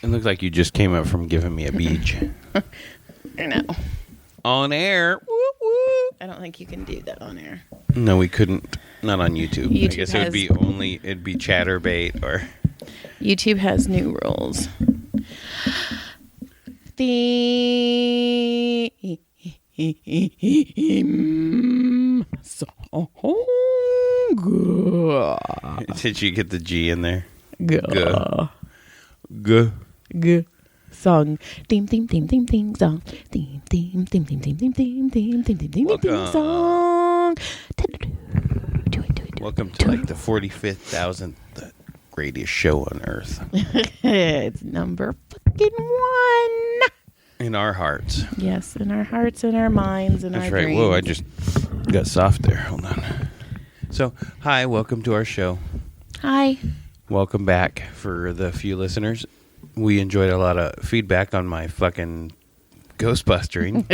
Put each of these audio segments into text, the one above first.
It looks like you just came up from giving me a beach. I know. On air. Woo, woo. I don't think you can do that on air. No, we couldn't. Not on YouTube. I YouTube guess it would be it'd be chatterbait or... YouTube has new rules. Theme song. Did you get the G in there? G. G. G. Song. Theme song. Theme song. Welcome to like the 45,000th greatest show on earth. It's number fucking 1. In our hearts. Yes, in our hearts, in our minds, in That's our right. dreams. Whoa, I just got soft there. Hold on. So, hi, welcome to our show. Hi. Welcome back for the few listeners. We enjoyed a lot of feedback on my fucking Ghostbustering.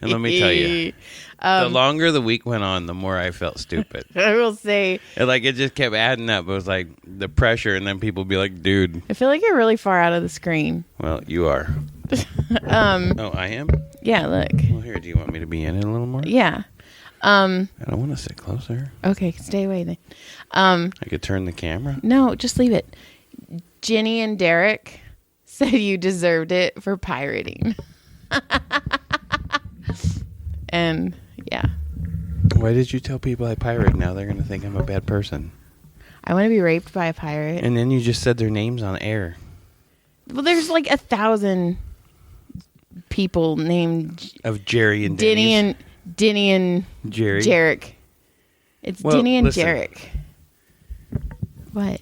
And let me tell you, the longer the week went on, the more I felt stupid. I will say... It just kept adding up. It was like the pressure, and then people would be like, dude. I feel like you're really far out of the screen. Well, you are. Oh, I am? Yeah, look. Well, here, do you want me to be in it a little more? Yeah. I don't want to sit closer. Okay, stay away then. I could turn the camera. No, just leave it. Jenny and Derek said you deserved it for pirating. And, yeah. Why did you tell people I pirate? Now they're going to think I'm a bad person. I want to be raped by a pirate. And then you just said their names on air. Well, there's like 1,000 people named... Of Jerry and Denny Denny's. and Denny and Jerry. Jarek. It's Well, Denny and listen. Jarek. What?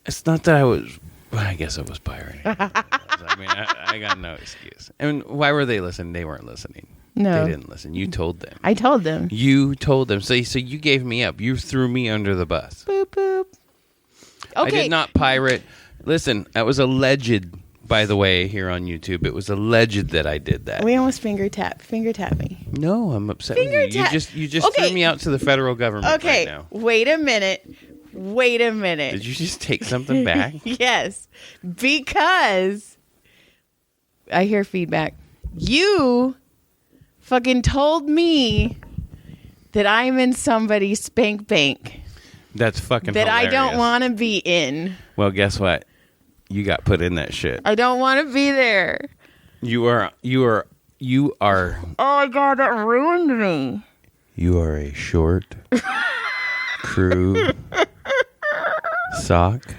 It's not that I was... Well, I guess I was pirating. I mean, I got no excuse. And why were they listening? They weren't listening. No. They didn't listen. You told them. I told them. You told them. So you gave me up. You threw me under the bus. Boop, boop. Okay. I did not pirate. Listen, that was alleged, by the way, here on YouTube. It was alleged that I did that. We almost finger tap me. No, I'm upset Finger with you. tap. You just Okay. threw me out to the federal government Okay, right now. wait a minute. Did you just take something back? Yes, because I hear feedback. You fucking told me that I'm in somebody's spank bank That's fucking that hilarious. I don't want to be in. Well, guess what? You got put in that shit. I don't want to be there. You are. Oh my God, that ruined me. You are a short crew sock.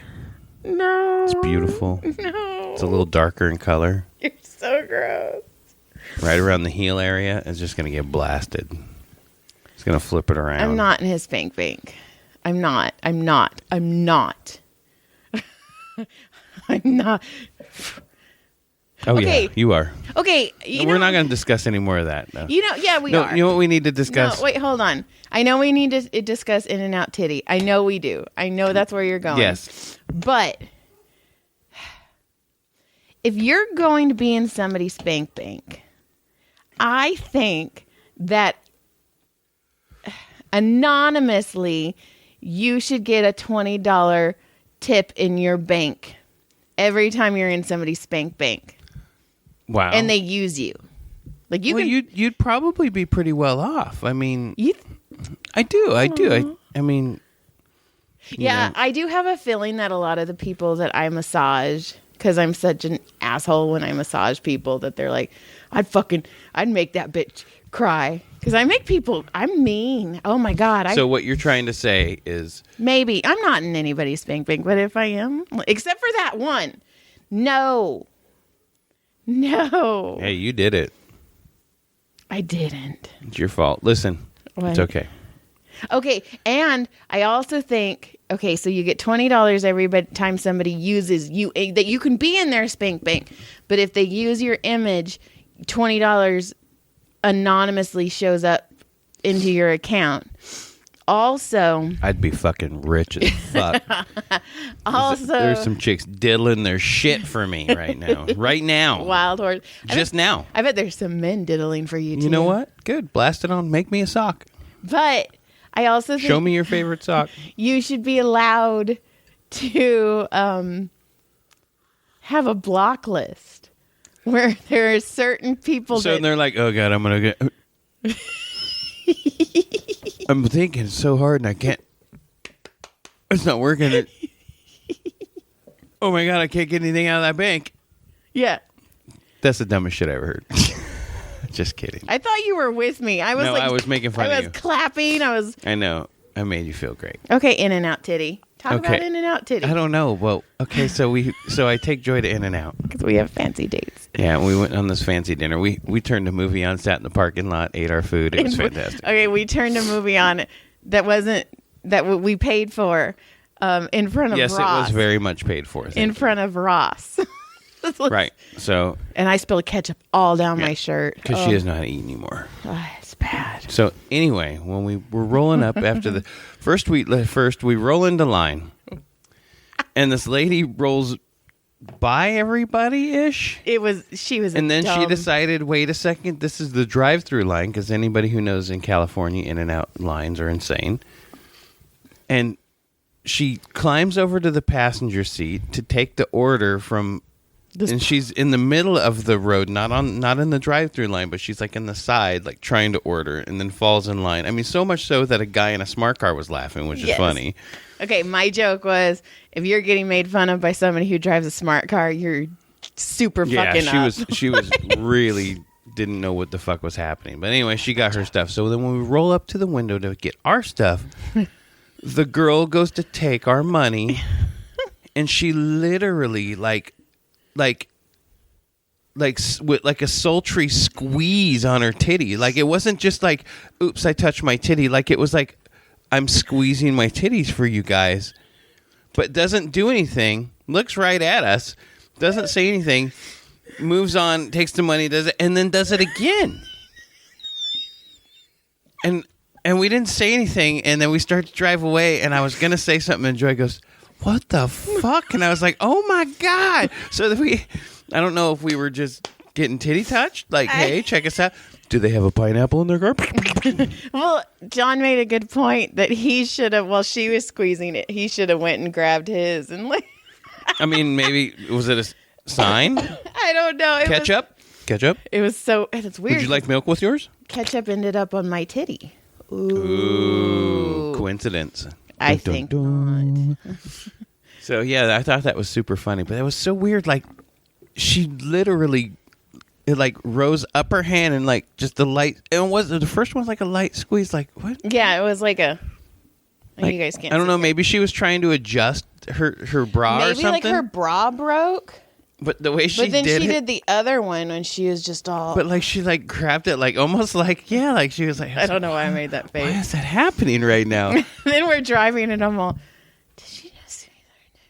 No. It's beautiful. No. It's a little darker in color. You're so gross. Right around the heel area, it's just gonna get blasted. It's gonna flip it around. I'm not in his spank bank. I'm not. I'm not. Oh Okay. yeah, you are. Okay. We're not gonna discuss any more of that. No. Yeah, we are. You know what we need to discuss? No, wait, hold on. I know we need to discuss In and Out Titty. I know we do. I know that's where you're going. Yes. But if you're going to be in somebody's spank bank, I think that anonymously you should get a $20 tip in your bank every time you're in somebody's spank bank. Wow. And they use you. Like you'd probably be pretty well off. I mean, you I do. I mean, yeah, I do have a feeling that a lot of the people that I massage, because I'm such an asshole when I massage people, that they're like, I'd make that bitch cry. Because I'm mean. Oh my God. So what you're trying to say is... Maybe. I'm not in anybody's spank bank, but if I am, except for that one. No. Hey, you did it. I didn't. It's your fault. Listen, What? it's okay. Okay, and I also think, so you get $20 every time somebody uses you, that you can be in their spank bank, but if they use your image, $20 anonymously shows up into your account. Also, I'd be fucking rich as fuck. also There's some chicks diddling their shit for me right now. Right now. Wild horse. Now. I bet there's some men diddling for you too. You know what? Good. Blast it on. Make me a sock. But I also think Show me your favorite sock. you should be allowed to have a block list where there are certain people So they're like, oh, God, I'm going to get... I'm thinking so hard and I can't... It's not working. Oh, my God, I can't get anything out of that bank. Yeah. That's the dumbest shit I ever heard. Just kidding. I thought you were with me. I was making fun of you. I was clapping. I know. I made you feel great. Okay, In-N-Out Titty. Talk about In-N-Out Titty. I don't know. Well, okay, so I take Joy to In-N-Out. Because we have fancy dates. Yeah, we went on this fancy dinner. We turned a movie on, sat in the parking lot, ate our food. It was fantastic. Okay, we turned a movie on that we paid for in front of Ross. Yes, it was very much paid for. In front of Ross. Right. So. And I spilled ketchup all down my shirt. Because she doesn't know how to eat anymore. Oh, it's bad. So anyway, when we were rolling up after the first we roll into line, and this lady rolls by everybody ish. She was, and then she decided, wait a second, this is the drive-through line, because anybody who knows in California, In-N-Out lines are insane. And she climbs over to the passenger seat to take the order from. And she's in the middle of the road, not in the drive-through line, but she's like in the side, like trying to order, and then falls in line. I mean, so much so that a guy in a smart car was laughing, which is funny. Okay, my joke was, if you're getting made fun of by somebody who drives a smart car, you're super fucking up. She was really didn't know what the fuck was happening. But anyway, she got her stuff. So then when we roll up to the window to get our stuff, the girl goes to take our money, and she literally with like a sultry squeeze on her titty. Like, it wasn't just like, oops, I touched my titty. Like, it was like, I'm squeezing my titties for you guys. But doesn't do anything. Looks right at us. Doesn't say anything. Moves on, takes the money, does it, and then does it again. And we didn't say anything, and then we start to drive away, and I was going to say something, and Joy goes, what the fuck? And I was like, oh my God. So I don't know if we were just getting titty touched. Like, hey, check us out. Do they have a pineapple in their car? Well, John made a good point that he should have, while she was squeezing it, he should have went and grabbed his. And I mean, maybe, was it a sign? I don't know. Ketchup? It was so, it's weird. Would you like milk with yours? Ketchup ended up on my titty. Ooh. Coincidence. I think not. So, yeah, I thought that was super funny. But it was so weird. Like, she literally, rose up her hand and, just the light. And was the first one like a light squeeze? Like, what? Yeah, it was like a. You guys can't. I don't know. Maybe she was trying to adjust her bra or something. Maybe, her bra broke. But the way she did it. But then she did the other one when she was just all. But, she, grabbed it, almost she was like. I don't know why I made that face. Why is that happening right now? Then we're driving and I'm all, did she just see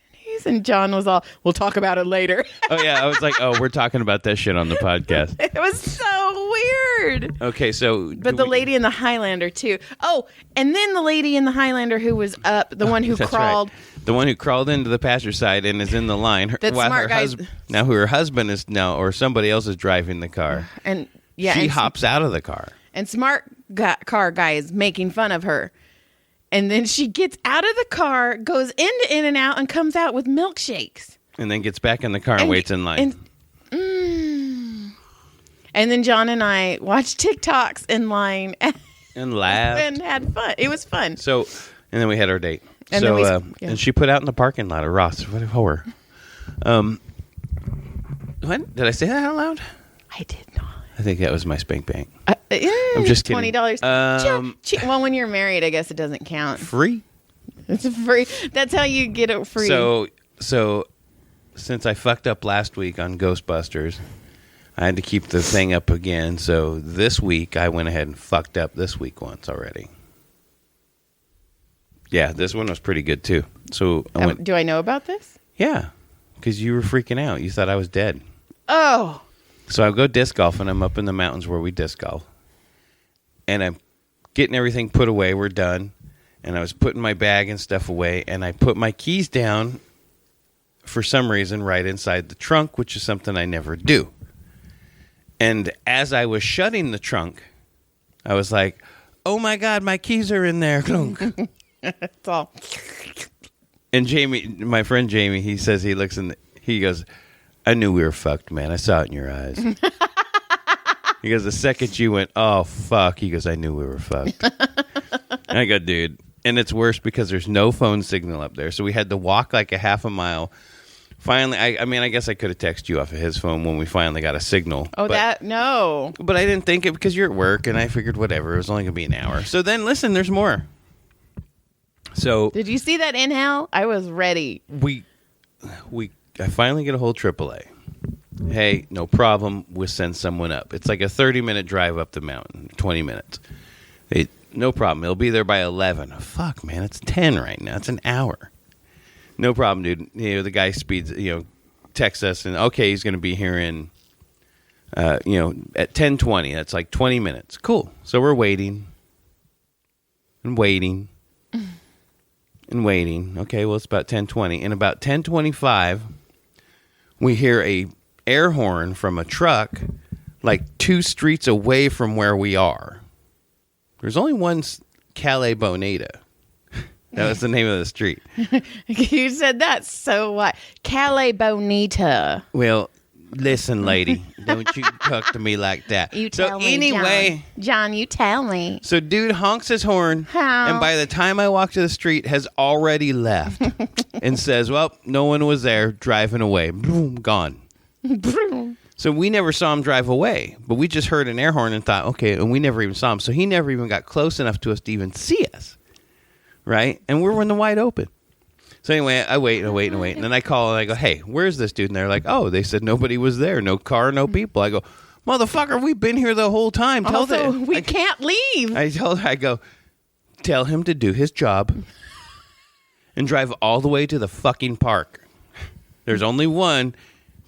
their titties? And John was all, we'll talk about it later. Oh, yeah. I was like, oh, we're talking about that shit on the podcast. It was so weird. Okay, so. But the lady in the Highlander, too. Oh, and then the lady in the Highlander who was up, the one who crawled. Right. The one who crawled into the passenger side and is in the line. Now who her husband is now, or somebody else is driving the car. And yeah, she hops out of the car. And smart car guy is making fun of her. And then she gets out of the car, goes into In-N-Out, and comes out with milkshakes. And then gets back in the car and waits in line. And then John and I watched TikToks in line. And laughed. And had fun. It was fun. So, and then we had our date. And and she put out in the parking lot of Ross. What a whore. What? Did I say that out loud? I did not. I think that was my spankbank. I'm just kidding. $20. Well, when you're married, I guess it doesn't count. Free? It's free. That's how you get it free. So since I fucked up last week on Ghostbusters, I had to keep the thing up again. So this week, I went ahead and fucked up this week once already. Yeah, this one was pretty good, too. So do I know about this? Yeah, because you were freaking out. You thought I was dead. Oh. So I go disc golf, and I'm up in the mountains where we disc golf. And I'm getting everything put away. We're done. And I was putting my bag and stuff away, and I put my keys down, for some reason, right inside the trunk, which is something I never do. And as I was shutting the trunk, I was like, oh, my God, my keys are in there. That's all. And Jamie, my friend Jamie, he says he looks he goes, I knew we were fucked, man. I saw it in your eyes. He goes, the second you went, oh, fuck. He goes, I knew we were fucked. And I go, dude. And it's worse because there's no phone signal up there. So we had to walk like a half a mile. Finally, I mean, I guess I could have texted you off of his phone when we finally got a signal. Oh, no. But I didn't think it because you're at work, and I figured whatever. It was only going to be an hour. So then, listen, there's more. So did you see that inhale? I was ready. I finally get a hold of AAA. Hey, no problem. We'll send someone up. It's like a 30-minute drive up the mountain, 20 minutes. No problem. He'll be there by 11. Oh, fuck, man. It's 10 right now. It's an hour. No problem, dude. The guy speeds, texts us, and okay, he's going to be here in, at 10:20. That's like 20 minutes. Cool. So we're waiting and waiting and waiting. Okay, well, it's about 10:20. And about 10:25, we hear a air horn from a truck like 2 streets away from where we are. There's only one Calais Bonita. That was the name of the street. You said that so what? Calais Bonita. Well, listen, lady. Don't you talk to me like that. You tell me, anyway, John, you tell me. So dude honks his horn. How? And by the time I walk to the street, has already left. And says, well, no one was there, driving away. Boom, gone. So we never saw him drive away. But we just heard an air horn and thought, okay, and we never even saw him. So he never even got close enough to us to even see us. Right? And we're in the wide open. So anyway, I wait. And then I call and I go, hey, where's this dude? And they're like, oh, they said nobody was there. No car, no people. I go, motherfucker, we've been here the whole time. We can't leave. I go, tell him to do his job and drive all the way to the fucking park. There's only one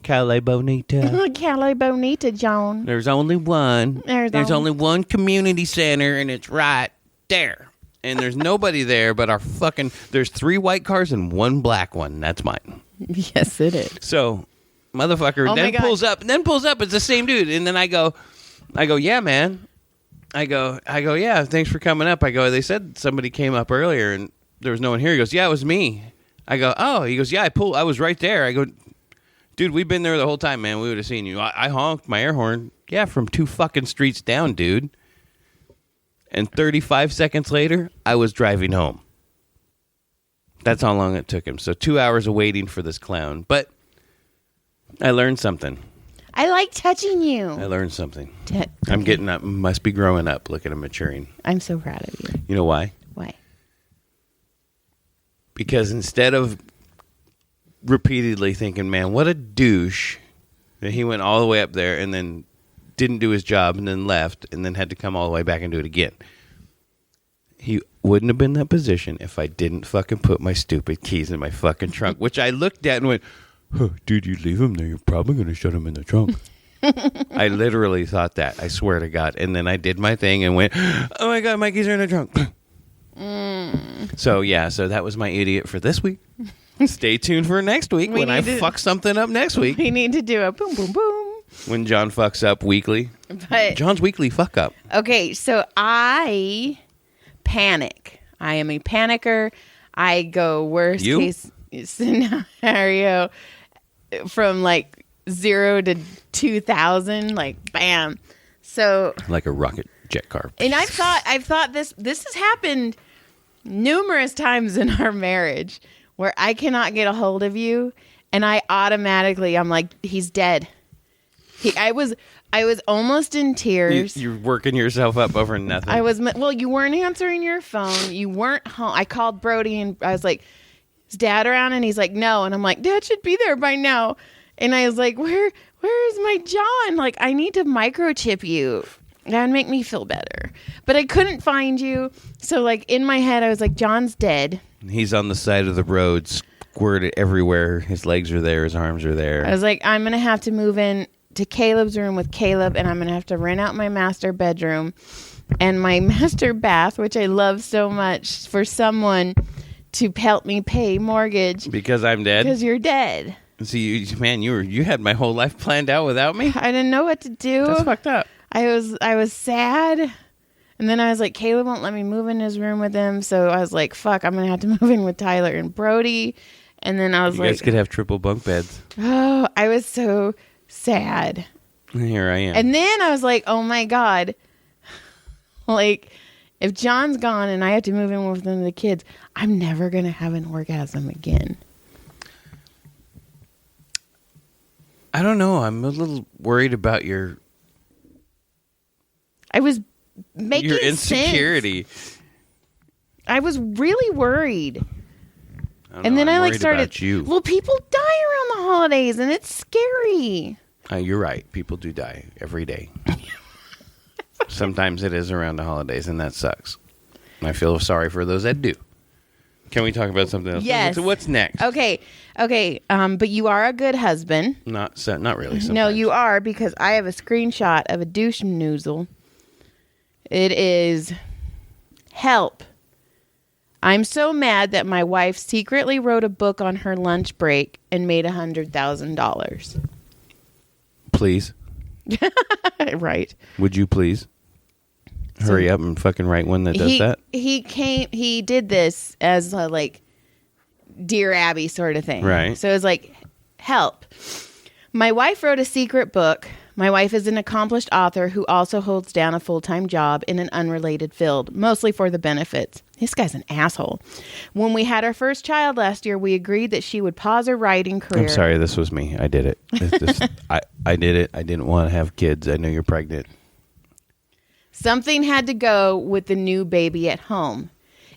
Calais Bonita. Calais Bonita, John. There's only one. There's only one community center, and it's right there. And there's nobody there but there's 3 white cars and 1 black one. That's mine. Yes, it is. So, motherfucker then pulls up. It's the same dude. And then I go, yeah, man. I go, yeah, thanks for coming up. I go, they said somebody came up earlier and there was no one here. He goes, yeah, it was me. I go, oh. He goes, yeah, I was right there. I go, dude, we've been there the whole time, man. We would have seen you. I honked my air horn. Yeah, from 2 fucking streets down, dude. And 35 seconds later, I was driving home. That's how long it took him. So 2 hours of waiting for this clown. But I learned something. I like touching you. I learned something. I'm getting up. Must be growing up. Look at him maturing. I'm so proud of you. You know why? Why? Because instead of repeatedly thinking, man, what a douche, that he went all the way up there and then didn't do his job and then left and then had to come all the way back and do it again. He wouldn't have been in that position if I didn't fucking put my stupid keys in my fucking trunk, which I looked at and went, dude, you leave him there, you're probably going to shut him in the trunk. I literally thought that. I swear to God. And then I did my thing and went, oh my God, my keys are in the trunk. So that was my idiot for this week. Stay tuned for next week when I fuck something up next week. We need to do a boom, boom, boom. When John fucks up weekly. But John's weekly fuck up. Okay, so I panic. I am a panicker. I go worst case scenario from like 0 to 2,000, like bam. So like a rocket jet car. And I've thought this has happened numerous times in our marriage where I cannot get a hold of you and I'm like, he's dead. I was almost in tears. You're working yourself up over nothing. You weren't answering your phone. You weren't home. I called Brody and I was like, is Dad around? And he's like, no. And I'm like, Dad should be there by now. And I was like, where is my John? Like, I need to microchip you. That would make me feel better. But I couldn't find you. So like in my head, I was like, John's dead. He's on the side of the road, squirted everywhere. His legs are there. His arms are there. I was like, I'm going to have to move in to Caleb's room with Caleb, and I'm going to have to rent out my master bedroom and my master bath, which I love so much, for someone to help me pay mortgage. Because I'm dead? Because you're dead. See, you had my whole life planned out without me? I didn't know what to do. That's fucked up. I was sad. And then I was like, Caleb won't let me move in his room with him. So I was like, fuck, I'm going to have to move in with Tyler and Brody. And then I was you like... You guys could have triple bunk beds. Oh, I was so sad. Here I am. And then I was like, oh my God. Like, if John's gone and I have to move in with one of the kids, I'm never going to have an orgasm again. I don't know. I'm a little worried about your... I was making your insecurity. Sense. I was really worried. And then I started... You. Well, people die around the holidays and it's scary. You're right. People do die every day. Sometimes it is around the holidays, and that sucks. I feel sorry for those that do. Can we talk about something else? Yes. So what's next? Okay. But you are a good husband. Not really. Sometimes. No, you are, because I have a screenshot of a douche noozle. It is, help. I'm so mad that my wife secretly wrote a book on her lunch break and made $100,000. Please. Right. Would you please hurry up and fucking write one that does that? He did this as a, like, Dear Abby sort of thing. Right. So it's like, help. My wife wrote a secret book. My wife is an accomplished author who also holds down a full-time job in an unrelated field, mostly for the benefits. This guy's an asshole. When we had our first child last year, we agreed that she would pause her writing career. I'm sorry, this was me. I did it. I did it. I didn't want to have kids. I know you're pregnant. Something had to go with the new baby at home.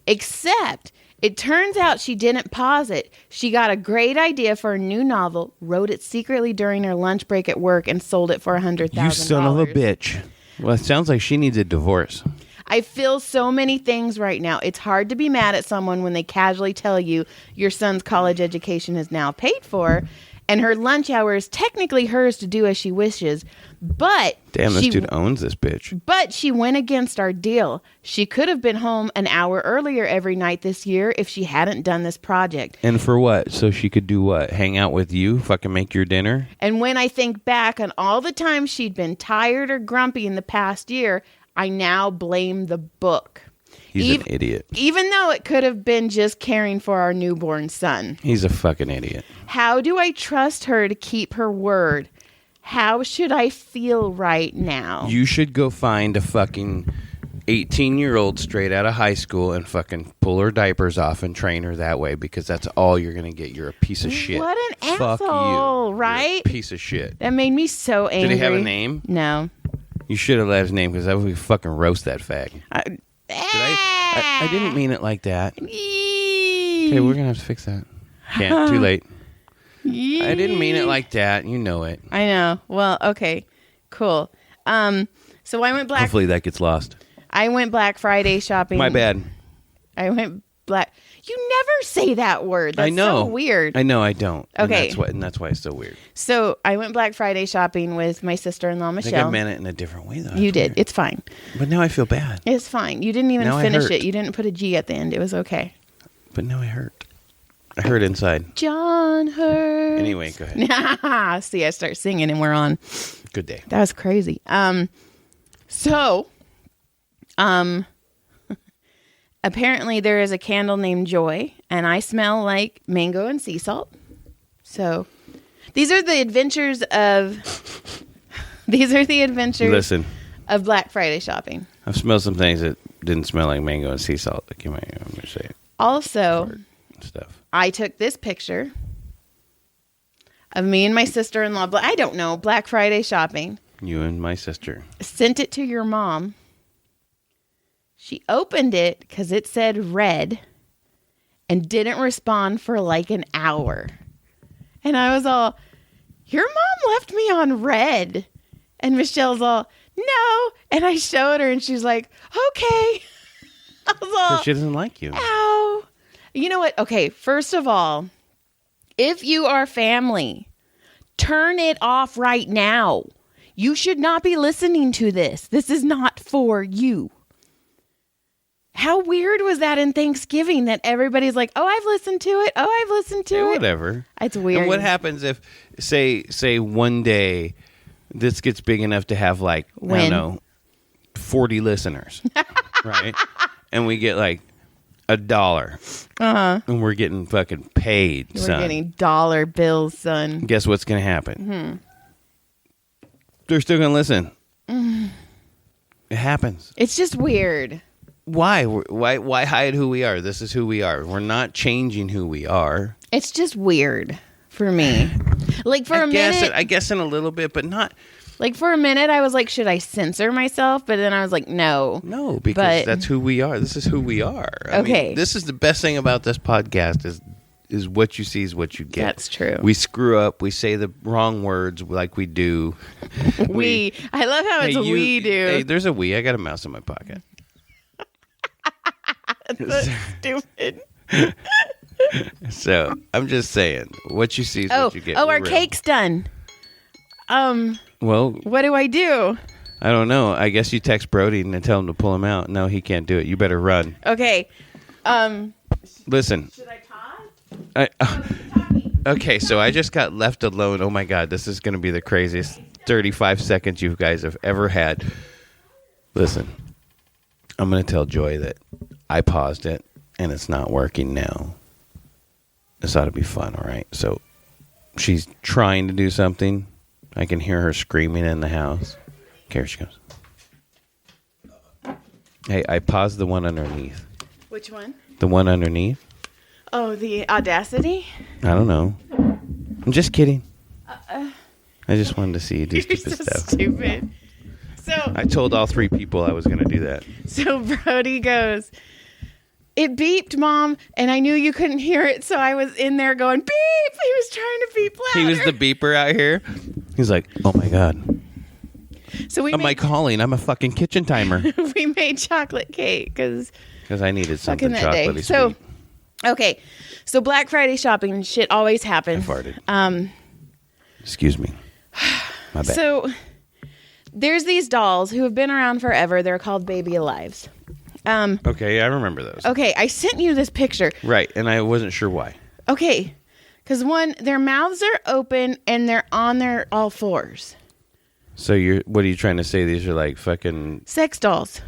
Except, it turns out she didn't pause it. She got a great idea for a new novel, wrote it secretly during her lunch break at work, and sold it for $100,000. You son of a bitch. Well, it sounds like she needs a divorce. I feel so many things right now. It's hard to be mad at someone when they casually tell you your son's college education is now paid for, and her lunch hour is technically hers to do as she wishes. But damn, this dude owns this bitch. But she went against our deal. She could have been home an hour earlier every night this year if she hadn't done this project. And for what? So she could do what? Hang out with you? Fucking make your dinner? And when I think back on all the times she'd been tired or grumpy in the past year, I now blame the book. He's an idiot. Even though it could have been just caring for our newborn son. He's a fucking idiot. How do I trust her to keep her word? How should I feel right now? You should go find a fucking 18-year-old straight out of high school and fucking pull her diapers off and train her that way, because that's all you're going to get. You're a piece of shit. What an Fuck asshole, you. right? You're a piece of shit. That made me so angry. Did he have a name? No. You should have let his name, because I would fucking roast that fag. I didn't mean it like that. Okay, we're going to have to fix that. Can't. Too late. I didn't mean it like that. You know it. I know. Well, okay. Cool. So I went Black... Hopefully that gets lost. I went Black Friday shopping. My bad. I went Black... You never say that word. That's I know. So weird. I know I don't. Okay. And that's why it's so weird. So I went Black Friday shopping with my sister-in-law, Michelle. I think I meant it in a different way, though. You did. It's fine. But now I feel bad. It's fine. You didn't even now finish it. You didn't put a G at the end. It was okay. But now I hurt. I hurt inside. John hurt. Anyway, go ahead. See, I start singing and we're on. Good day. That was crazy. Apparently there is a candle named Joy, and I smell like mango and sea salt. So these are the adventures of Listen, of Black Friday shopping. I've smelled some things that didn't smell like mango and sea salt. Like I'm going to say it. Also, stuff. I took this picture of me and my sister-in-law. I don't know, Black Friday shopping. You and my sister. Sent it to your mom. She opened it because it said red and didn't respond for like an hour. And I was all, your mom left me on red. And Michelle's all, no. And I showed her and she's like, okay. I was all, she doesn't like you. Ow. You know what? Okay, first of all, if you are family, turn it off right now. You should not be listening to this. This is not for you. How weird was that in Thanksgiving that everybody's like, oh, I've listened to it. Oh, I've listened to it. Whatever. It's weird. And what happens if, say one day this gets big enough to have like, I don't know, 40 listeners, right? And we get like $1. And we're getting fucking paid, son. We're getting dollar bills, son. Guess what's going to happen? They're still going to listen. It happens. It's just weird. Why? Why hide who we are? This is who we are. We're not changing who we are. It's just weird for me. Like for a minute, I guess in a little bit, but not. Like for a minute, I was like, should I censor myself? But then I was like, no, because that's who we are. This is who we are. I mean, this is the best thing about this podcast is what you see is what you get. That's true. We screw up. We say the wrong words like we do. I love how it's we do. Hey, there's a we. I got a mouse in my pocket. That's stupid. So I'm just saying, what you see is what you get. Oh, our cake's done. Well, what do I do? I don't know. I guess you text Brody and tell him to pull him out. No, he can't do it. You better run. Okay. Listen. Should I pause? Okay, so I just got left alone. Oh my God, this is going to be the craziest 35 seconds you guys have ever had. Listen, I'm going to tell Joy that I paused it and it's not working now. This ought to be fun, all right? So she's trying to do something. I can hear her screaming in the house. Okay, here she comes. Hey, I paused the one underneath. Which one? The one underneath. Oh, the Audacity? I don't know. I'm just kidding. I just wanted to see you do stupid stuff. Stupid. So I told all 3 people I was going to do that. So Brody goes, it beeped, Mom, and I knew you couldn't hear it, so I was in there going, beep! He was trying to beep louder. He was the beeper out here. He's like, oh my God. So am I calling? I'm a fucking kitchen timer. We made chocolate cake because I needed something chocolatey sweet. So, okay. So Black Friday shopping and shit always happens. I farted. Excuse me. My bad. So there's these dolls who have been around forever. They're called Baby Alives. Okay, I remember those. Okay, I sent you this picture. Right, and I wasn't sure why. Okay, because one, their mouths are open and they're on their all fours. So what are you trying to say? These are like fucking sex dolls.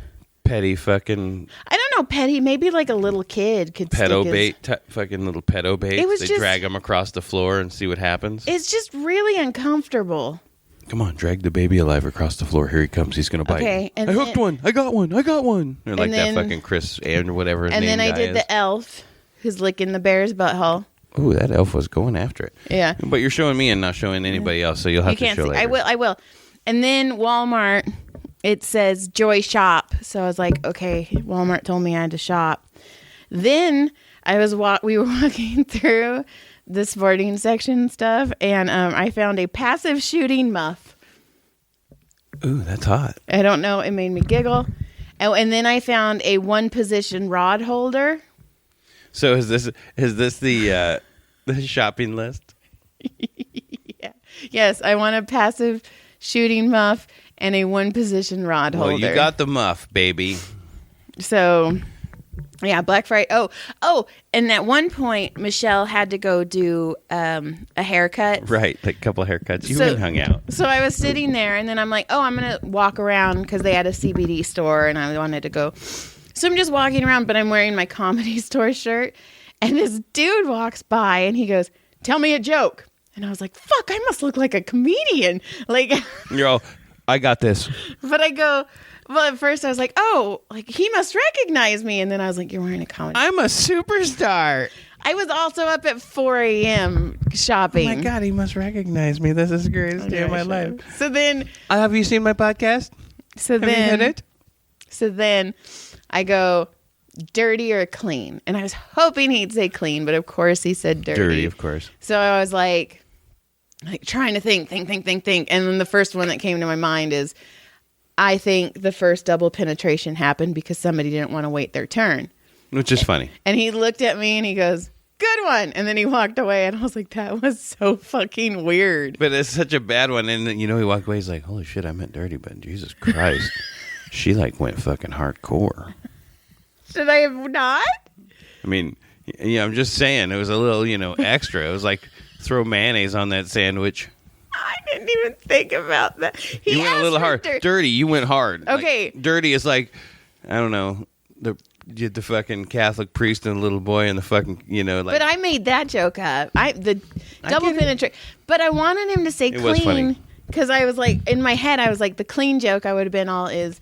Petty fucking. I don't know, petty. Maybe like a little kid could. Pedo bait, fucking little pedo bait. They drag them across the floor and see what happens. It's just really uncomfortable. Come on, drag the baby alive across the floor. Here he comes. He's gonna bite. Okay, I hooked one. I got one. They're like that fucking Chris and whatever his name is. And then I did the elf who's licking the bear's butthole. Ooh, that elf was going after it. Yeah. But you're showing me and not showing anybody else, so you'll have to show later. I will. And then Walmart, it says Joy Shop. So I was like, okay, Walmart told me I had to shop. Then we were walking through the sporting section stuff, and I found a passive shooting muff. Ooh, that's hot. I don't know. It made me giggle. Oh, and then I found a one-position rod holder. So is this the shopping list? Yeah. Yes, I want a passive shooting muff and a one-position rod holder. Well, you got the muff, baby. So, yeah, Black Friday. Oh, and at one point, Michelle had to go do a haircut. Right, like a couple of haircuts. You went and hung out. So I was sitting there, and then I'm like, oh, I'm going to walk around because they had a CBD store, and I wanted to go. So I'm just walking around, but I'm wearing my Comedy Store shirt, and this dude walks by, and he goes, tell me a joke. And I was like, fuck, I must look like a comedian. Like, you're all, I got this. But I go, well, at first I was like, oh, like he must recognize me. And then I was like, you're wearing a comedy. I'm a superstar. I was also up at 4 a.m. shopping. Oh my God, he must recognize me. This is the greatest day of my life. So then. Have you seen my podcast? Have you heard it? So then I go, dirty or clean? And I was hoping he'd say clean, but of course he said dirty. Dirty, of course. So I was like trying to think. And then the first one that came to my mind is, I think the first double penetration happened because somebody didn't want to wait their turn. Which is funny. And he looked at me and he goes, good one. And then he walked away and I was like, that was so fucking weird. But it's such a bad one. And then, he walked away. He's like, holy shit, I meant dirty, but Jesus Christ. She went fucking hardcore. Should I have not? I mean, I'm just saying it was a little, extra. It was like throw mayonnaise on that sandwich. I didn't even think about that. You went a little hard. Dirty, you went hard. Okay. Dirty is like, I don't know, the the fucking Catholic priest and the little boy and the fucking, like. But I made that joke up. The double penetrate. But I wanted him to say it was clean funny. because I was like, in my head, I was like, the clean joke I would have been all is,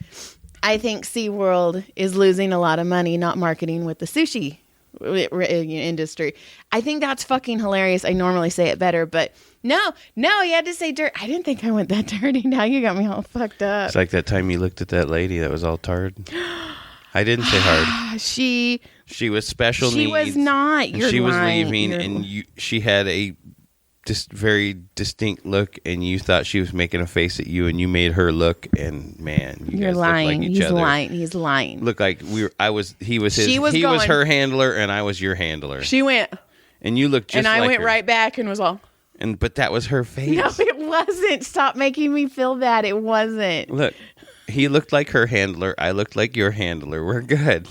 I think SeaWorld is losing a lot of money not marketing with the sushi industry. I think that's fucking hilarious. I normally say it better, but no, you had to say dirt. I didn't think I went that dirty. Now you got me all fucked up. It's like that time you looked at that lady that was all tarred. I didn't say hard. She was special needs. She was not. She was leaving, and she had a just very distinct look, and you thought she was making a face at you, and you made her look, and man, you're lying. Looked like each other. He's lying. Looked like he was his. He was her handler, and I was your handler. She went, and you looked just like her. And I went right back and was all. But that was her face. No, it wasn't. Stop making me feel bad. It wasn't. Look, he looked like her handler. I looked like your handler. We're good.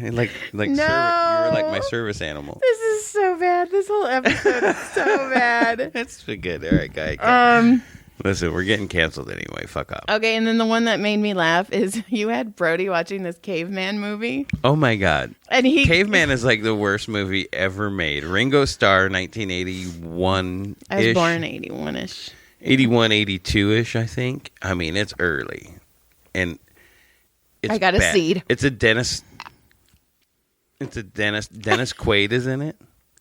like no. You were like my service animal. This is so bad. This whole episode is so bad. It's good. All right, guy. Listen, we're getting canceled anyway. Fuck up. Okay, and then the one that made me laugh is you had Brody watching this caveman movie. Oh my god! And Caveman is like the worst movie ever made. Ringo Starr, 1981. I was born 81ish. 81, 82ish, I think. I mean, it's early, and I got a seed. It's a Dennis. Dennis Quaid is in it.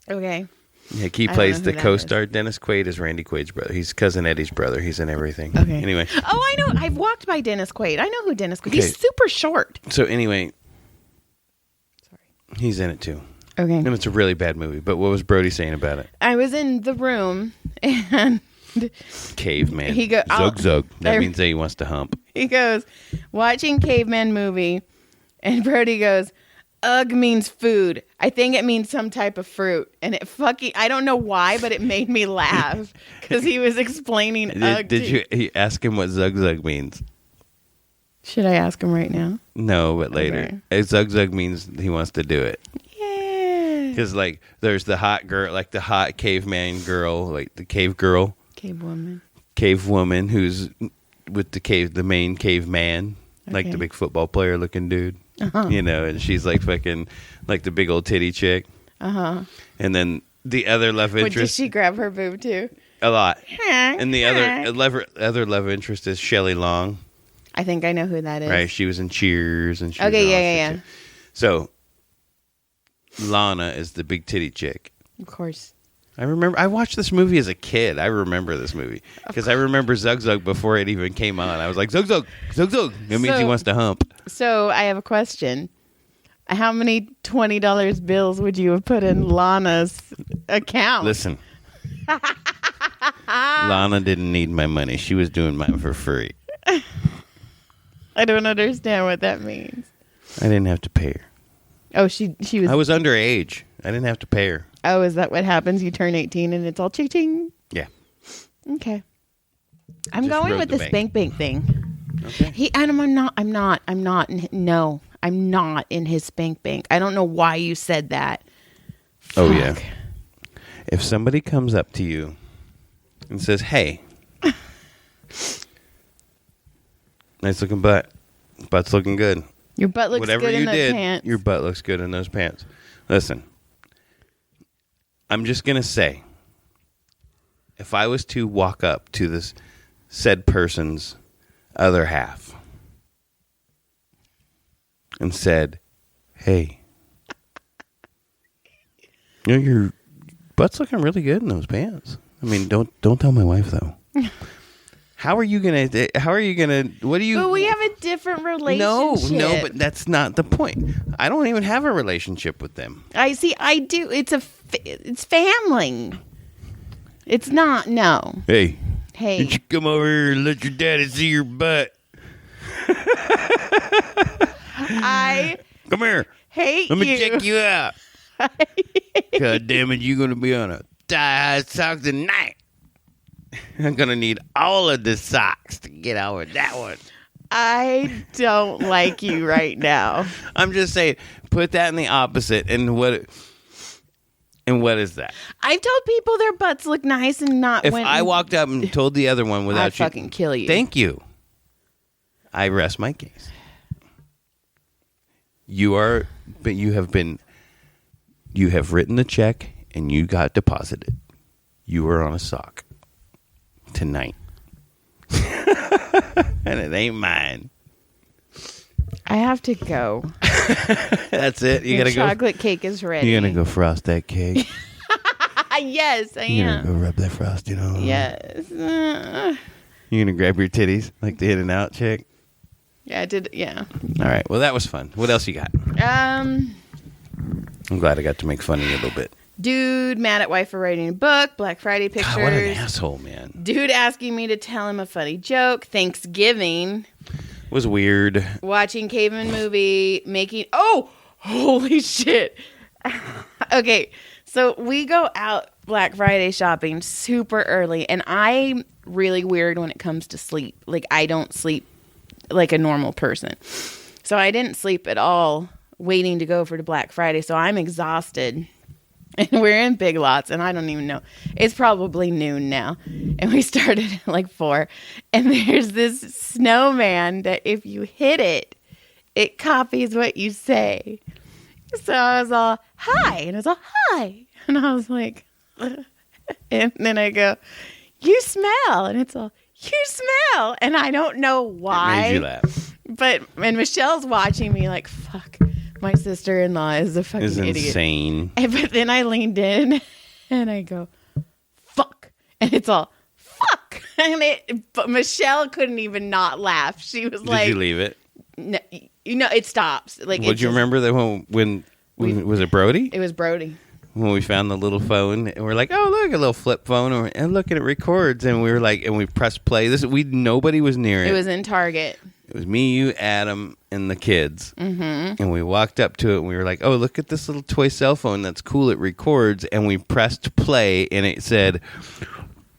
Okay. Yeah, he plays the co-star. Dennis Quaid is Randy Quaid's brother. He's Cousin Eddie's brother. He's in everything. Okay. Anyway. Oh, I know. I've walked by Dennis Quaid. I know who Dennis Quaid is. He's super short. So anyway. Sorry. He's in it too. Okay. And it's a really bad movie. But what was Brody saying about it? I was in the room and... Caveman. He goes... Zug. That means that he wants to hump. He goes, watching Caveman movie, and Brody goes... Ugh means food. I think it means some type of fruit. And it I don't know why, but it made me laugh because he was explaining ugh. Did you ask him what Zug means? Should I ask him right now? No, but later. Okay. Zug means he wants to do it. Yeah. Because like there's the hot girl, like the hot caveman girl, like the cave girl. Cave woman who's with the main caveman, like the big football player looking dude. Uh-huh. And she's like fucking like the big old titty chick. Uh-huh. And then the other love interest. Did she grab her boob too? A lot. And the other love interest is Shelley Long. I think I know who that is. Right, she was in Cheers and she yeah. So Lana is the big titty chick. Of course. I remember I watched this movie as a kid. I remember this movie because I remember Zug before it even came on. I was like, Zug. That means he wants to hump. So I have a question. How many $20 bills would you have put in Lana's account? Listen. Lana didn't need my money. She was doing mine for free. I don't understand what that means. I didn't have to pay her. Oh, she was... I was underage. I didn't have to pay her. Oh, is that what happens? You turn 18 and it's all ching-ching? Yeah. Okay. I'm going with the SpankBank thing. Okay. I'm not in his SpankBank. I don't know why you said that. Oh, yeah. If somebody comes up to you and says, hey, nice looking butt. Butt's looking good. Your butt looks good in those pants. Your butt looks good in those pants. Listen, I'm just going to say, if I was to walk up to this said person's other half and said, hey, your butt's looking really good in those pants. I mean, don't tell my wife though. How are you gonna? What do you? But we have a different relationship. No, but that's not the point. I don't even have a relationship with them. I do. It's family. It's not. No. Hey. Did you come over here and let your daddy see your butt? Come here. Hate Let me you. check you out. God damn it! You're gonna be on a tie sock tonight. I'm going to need all of the socks to get over that one. I don't like you right now. I'm just saying, put that in the opposite. And what is that? I've told people their butts look nice and not If I walked up and told the other one without I'd fucking kill you. Thank you. I rest my case. You have written the check and you got deposited. You are on a sock tonight. And it ain't mine. I have to go. That's it. You gotta go. Chocolate cake is ready. You're gonna go frost that cake. Yes, I am. You're gonna go rub that frosting on. Yes. You're gonna grab your titties like the In-N-Out chick. Yeah, I did. Yeah. All right. Well, that was fun. What else you got? I'm glad I got to make fun of you a little bit. Dude mad at wife for writing a book. Black Friday pictures. God, what an asshole, man. Dude asking me to tell him a funny joke. Thanksgiving. Was weird. Watching caveman movie. Making. Oh, holy shit. Okay, so we go out Black Friday shopping super early, and I'm really weird when it comes to sleep. Like, I don't sleep like a normal person. So I didn't sleep at all waiting to go for the Black Friday, so I'm exhausted. And we're in Big Lots, and I don't even know. It's probably noon now. And we started at like 4. And there's this snowman that if you hit it, it copies what you say. So I was all, hi. And it's all, hi. And I was like, and then I go, you smell. And it's all, you smell. And I don't know why. It made you laugh. And Michelle's watching me like, fuck. My sister-in-law is a fucking idiot. Insane. But then I leaned in and I go, fuck. And it's all, fuck. But Michelle couldn't even not laugh. She was like. Did you leave it? No, it stops. Like, would you remember that when was it Brody? It was Brody. When we found the little phone and we're like, oh, look, a little flip phone. And look, and it records. And we were like, and we pressed play. Nobody was near it. It was in Target. It was me, you, Adam, and the kids. Mm-hmm. And we walked up to it and we were like, oh, look at this little toy cell phone. That's cool. It records. And we pressed play and it said,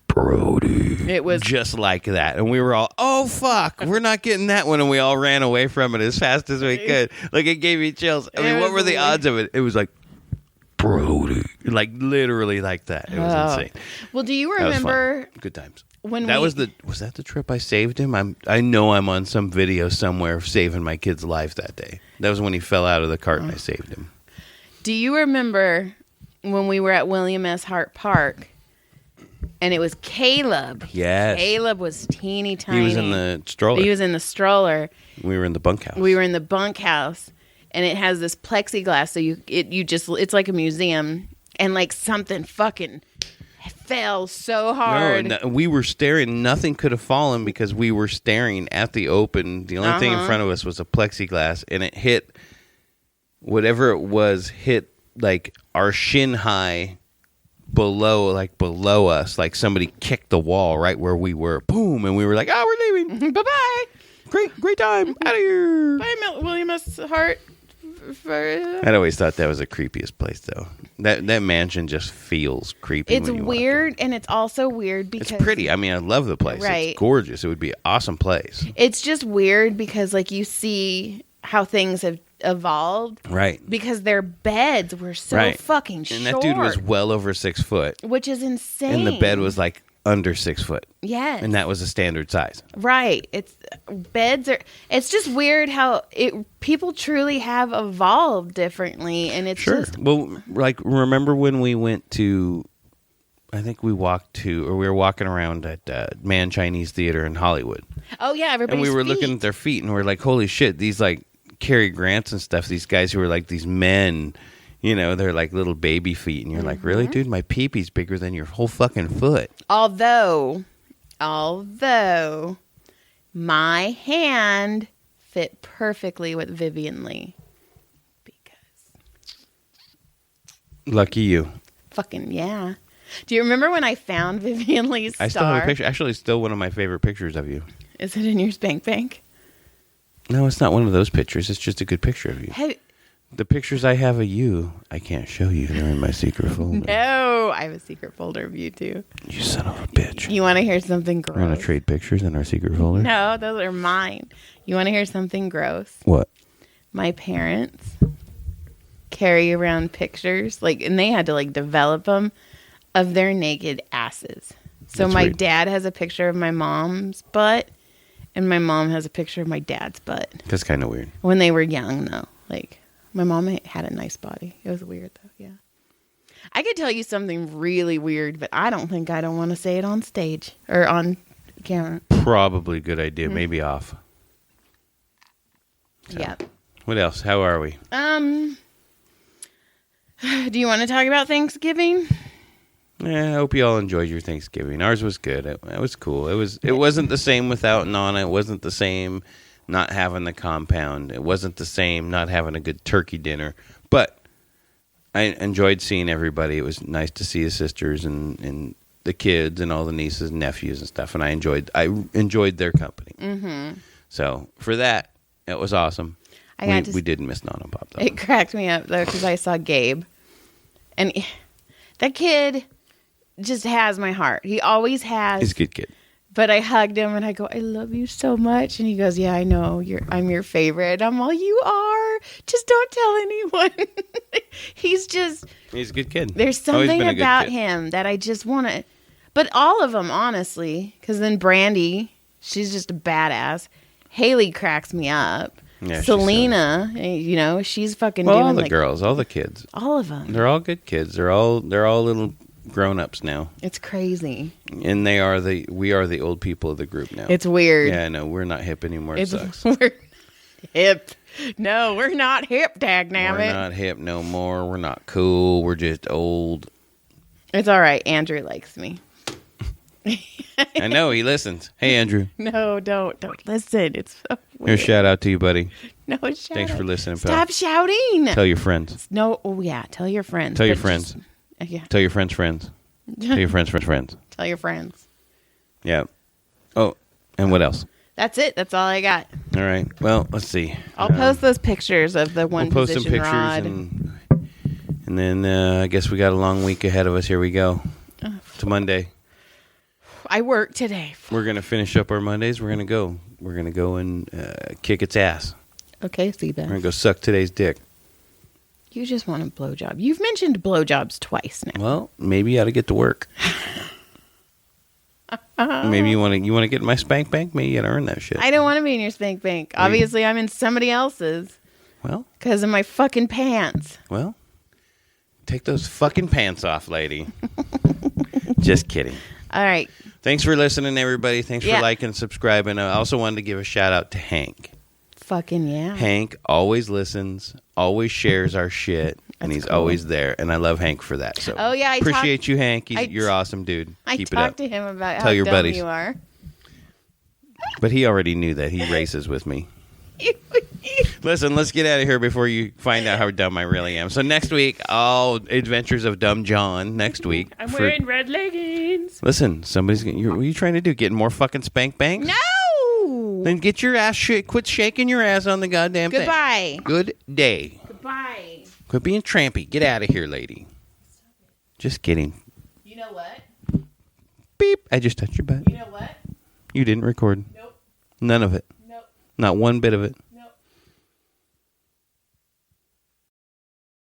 Brody. It was just like that. And we were all, oh, fuck. We're not getting that one. And we all ran away from it as fast as we could. Like, it gave me chills. I mean, what were the odds of it? It was like, Brody. Like, literally like that. It was insane. Well, do you remember? Good times. Was that the trip I saved him? I know I'm on some video somewhere saving my kid's life that day. That was when he fell out of the cart and I saved him. Do you remember when we were at William S. Hart Park and it was Caleb? Yes. Caleb was teeny tiny. He was in the stroller. We were in the bunkhouse. And it has this plexiglass, so it's like a museum, and like something fucking fell so hard. No, we were staring. Nothing could have fallen because we were staring at the open. The only thing in front of us was a plexiglass, and it hit whatever it was. Hit like our shin high below us. Like somebody kicked the wall right where we were. Boom, and we were like, "Oh, we're leaving. Bye bye. Great time. Out of here. Bye, William S. Hart." I'd always thought that was the creepiest place, though. That mansion just feels creepy. It's weird, and it's also weird because it's pretty. I mean, I love the place. Right. It's gorgeous. It would be an awesome place. It's just weird because, like, you see how things have evolved, right? Because their beds were so fucking short. And that dude was well over 6 foot, which is insane. And the bed was like under 6 foot. Yes. And that was a standard size. Right. It's just weird how people truly have evolved differently, and it's just. Well, like, remember when we went to, I think we were walking around at Man Chinese Theater in Hollywood. Oh yeah, everybody's And we were feet. looking at their feet and we're like, holy shit, these like Cary Grants and stuff, these guys who are like these men, you know, they're like little baby feet. And you're like, really, dude? My pee-pee's bigger than your whole fucking foot. Although my hand fit perfectly with Vivian Lee. Because. Lucky you. Fucking yeah. Do you remember when I found Vivian Lee's star? I still have a picture. Actually, still one of my favorite pictures of you. Is it in your spank bank? No, it's not one of those pictures. It's just a good picture of you. The pictures I have of you, I can't show you. They're in my secret folder. No, I have a secret folder of you too. You son of a bitch. You want to hear something gross? You want to trade pictures in our secret folder? No, those are mine. You want to hear something gross? What? My parents carry around pictures, and they had to develop them, of their naked asses. So my dad has a picture of my mom's butt, and my mom has a picture of my dad's butt. That's kind of weird. When they were young, though. My mom had a nice body. It was weird, though. Yeah. I could tell you something really weird, but I don't want to say it on stage or on camera. Probably a good idea. Maybe off. So, yeah. What else? How are we? Do you want to talk about Thanksgiving? Yeah, I hope you all enjoyed your Thanksgiving. Ours was good. It was cool. It wasn't the same without Nana. It wasn't the same not having the compound. It wasn't the same not having a good turkey dinner. But I enjoyed seeing everybody. It was nice to see the sisters and the kids and all the nieces and nephews and stuff. And I enjoyed their company. Mm-hmm. So for that, it was awesome. We didn't miss Nana Pop though. It cracked me up though because I saw Gabe, and that kid just has my heart. He always has. He's a good kid. But I hugged him and I go, I love you so much. And he goes, yeah, I know. I'm your favorite. I'm all, you are. Just don't tell anyone. He's a good kid. There's something about him that I just want to. But all of them, honestly. Because then Brandy, she's just a badass. Haley cracks me up. Yeah, Selena, she's fucking doing all the girls, all the kids. All of them. They're all good kids. They're all little grown-ups now. It's crazy. And we are the old people of the group now. It's weird. Yeah, no, we're not hip anymore. It sucks. We're hip. No, we're not hip, dagnabbit. We're not hip no more. We're not cool. We're just old. It's all right. Andrew likes me. I know, he listens. Hey, Andrew. No, don't listen. It's so weird. Here's a shout out to you, buddy. No, shout Thanks out. for listening, pal. Stop shouting. Tell your friends. No, oh yeah, tell your friends. Tell your friends. Yeah. Tell your friends' friends. Tell your friends' friends. Tell your friends. Yeah. Oh, and what else? That's it. That's all I got. All right. Well, let's see. I'll post those pictures of the one we'll post position some pictures rod. and then I guess we got a long week ahead of us. Here we go. It's Monday. I work today. We're gonna finish up our Mondays. We're gonna go. We're gonna go and kick its ass. Okay, see that. We're gonna go suck today's dick. You just want a blowjob. You've mentioned blowjobs twice now. Well, maybe you ought to get to work. Maybe you want to get in my spank bank. Maybe you got to earn that shit. I don't want to be in your spank bank. Obviously, I'm in somebody else's. Well, because of my fucking pants. Well, take those fucking pants off, lady. Just kidding. All right. Thanks for listening, everybody. Thanks for liking and subscribing. I also wanted to give a shout out to Hank. Fucking yeah. Hank always listens, always shares our shit, and he's always there. And I love Hank for that. So I appreciate you, Hank. You're awesome, dude. Keep it up. I talked to him about Tell how your dumb buddies. you are. But he already knew that. He races with me. Listen, let's get out of here before you find out how dumb I really am. So next week, all Adventures of Dumb John next week. I'm wearing red leggings. Listen, what are you trying to do? Getting more fucking spank banks? No! Then get your ass quit shaking your ass on the goddamn thing. Goodbye. Good day. Goodbye. Quit being trampy. Get out of here, lady. Just kidding. You know what? Beep. I just touched your butt. You know what? You didn't record. Nope. None of it. Nope. Not one bit of it.